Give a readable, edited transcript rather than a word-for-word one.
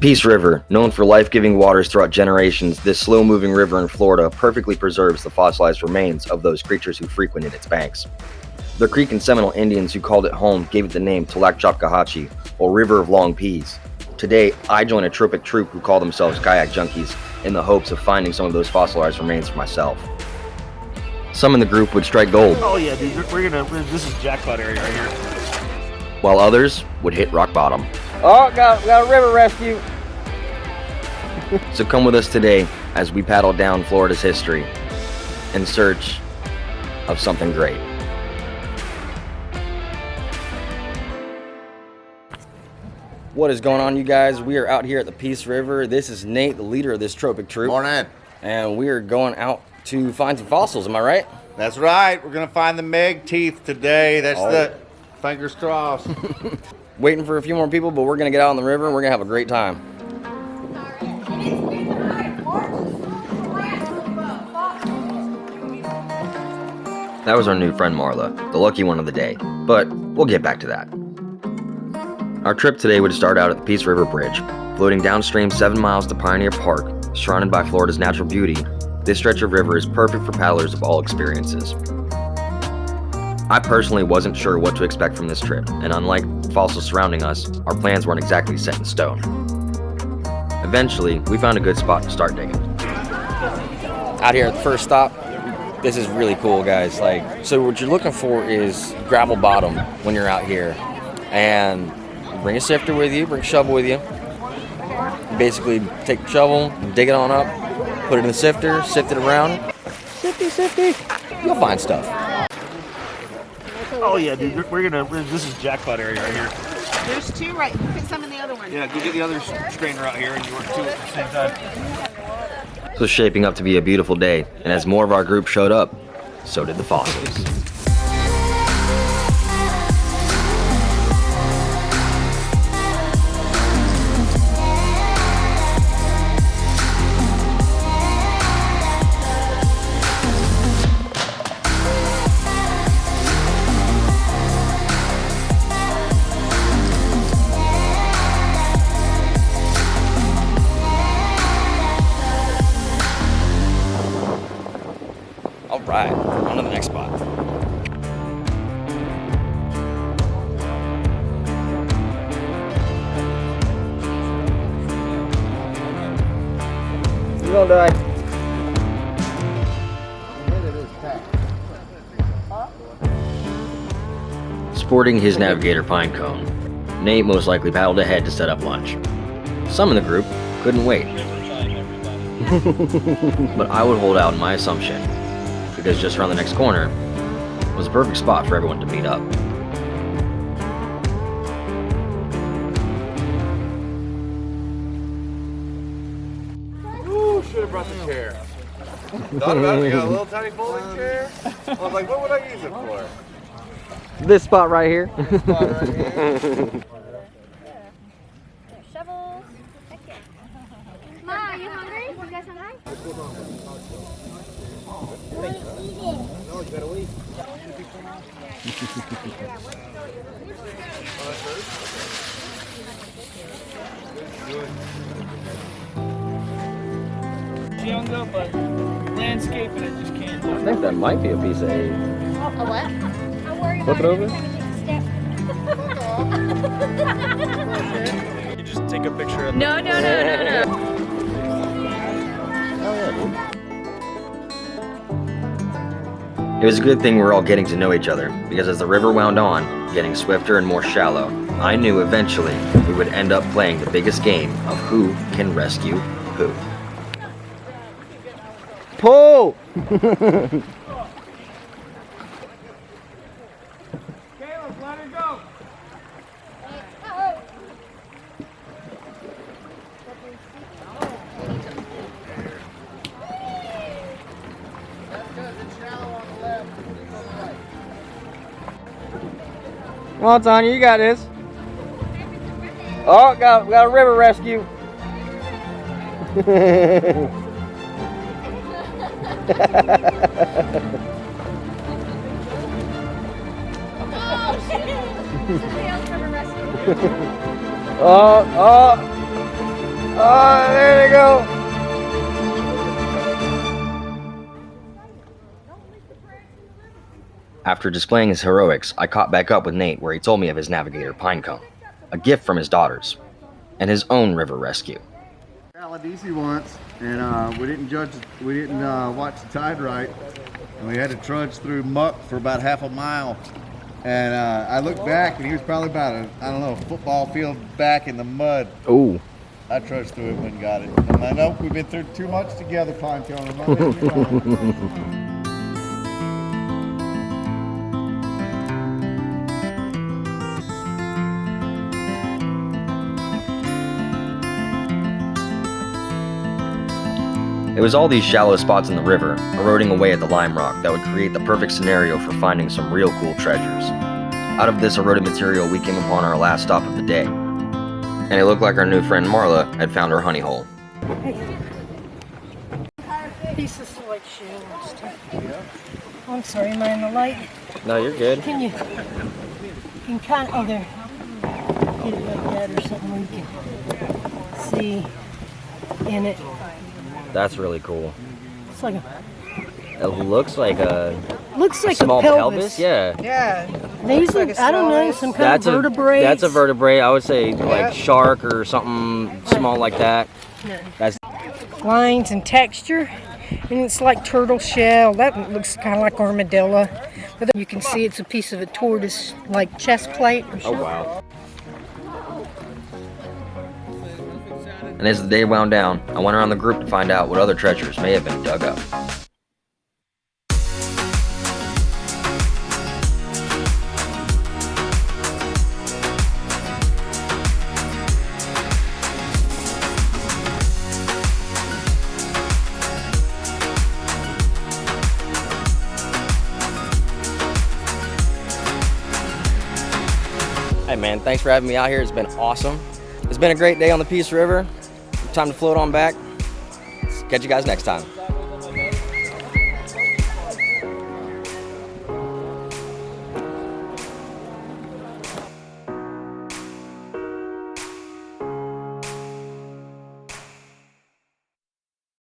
Peace River, known for life-giving waters throughout generations, this slow-moving river in Florida perfectly preserves the fossilized remains of those creatures who frequented its banks. The Creek and Seminole Indians who called it home gave it the name Tlac or River of Long Peas. Today, I join a tropic troupe who call themselves Kayak Junkies in the hopes of finding some of those fossilized remains for myself. Some in the group would strike gold. Oh yeah, dude, this is jackpot area right here. While others would hit rock bottom. Oh, got a river rescue. So come with us today as we paddle down Florida's history in search of something great. What is going on, you guys? We are out here at the Peace River. This is Nate, the leader of this tropic troop. Morning. And we are going out to find some fossils, am I right? That's right. We're going to find the Meg teeth today. That's the fingers crossed. Waiting for a few more people, but we're going to get out on the river and we're going to have a great time. That was our new friend Marla, the lucky one of the day, but we'll get back to that. Our trip today would start out at the Peace River Bridge. Floating downstream 7 miles to Pioneer Park, surrounded by Florida's natural beauty, this stretch of river is perfect for paddlers of all experiences. I personally wasn't sure what to expect from this trip, and unlike fossils surrounding us, our plans weren't exactly set in stone. Eventually, we found a good spot to start digging. Out here at the first stop, this is really cool, guys. So what you're looking for is gravel bottom when you're out here, and bring a sifter with you, bring a shovel with you. Basically, take the shovel, dig it on up, put it in the sifter, sift it around. Sifty, you'll find stuff. Oh yeah, dude, this is jackpot area right here. There's two right. Put some in the other one. Yeah, go get the other strainer out here and you work two at the same time. So it's shaping up to be a beautiful day, and as more of our group showed up, so did the fossils. Alright, on to the next spot. You're gonna die. Sporting his navigator pine cone, Nate most likely paddled ahead to set up lunch. Some in the group couldn't wait. But I would hold out on my assumption, because just around the next corner was a perfect spot for everyone to meet up. Ooh, should have brought the chair. Thought about it, we got a little tiny folding chair. I was like, what would I use it for? This spot right here. This spot right here. Shovels. Heck yeah. Ma, are you hungry? You guys hungry? No, you better wait. Younger, but landscaping it just can't do. I think that might be a piece of hay. A what? Flip it over. You just take a picture of No. Oh yeah, dude. It was a good thing we were all getting to know each other, because as the river wound on, getting swifter and more shallow, I knew eventually we would end up playing the biggest game of who can rescue who. Pull! Caleb, let her go. Come on, Tanya, you got this. Oh, got a river rescue. Oh, there they go. After displaying his heroics, I caught back up with Nate where he told me of his navigator pinecone, a gift from his daughters, and his own river rescue. Easy once, and we didn't watch the tide right, and we had to trudge through muck for about half a mile. And I looked back, and he was probably about a football field back in the mud. Ooh. I trudged through it and got it. And I know we've been through too much together, Pinecone. It was all these shallow spots in the river, eroding away at the lime rock, that would create the perfect scenario for finding some real cool treasures. Out of this eroded material, we came upon our last stop of the day, and it looked like our new friend Marla had found her honey hole. Pieces of like shell and stuff. I'm sorry, am I in the light? No, you're good. Can you can kind of, oh there, get it like that or something where you can see in it. That's really cool. It's like It looks like a a small pelvis. Yeah. Yeah. These are, I don't know, some kind of vertebrae. That's a vertebrae. I would say like shark or something small like that. That's Lines and texture, and it's like turtle shell. That one looks kind of like armadillo. But you can see it's a piece of a tortoise, like chest plate or something. oh wow. And as the day wound down, I went around the group to find out what other treasures may have been dug up. Hey man, thanks for having me out here. It's been awesome. It's been a great day on the Peace River. Time to float on back. Catch you guys next time.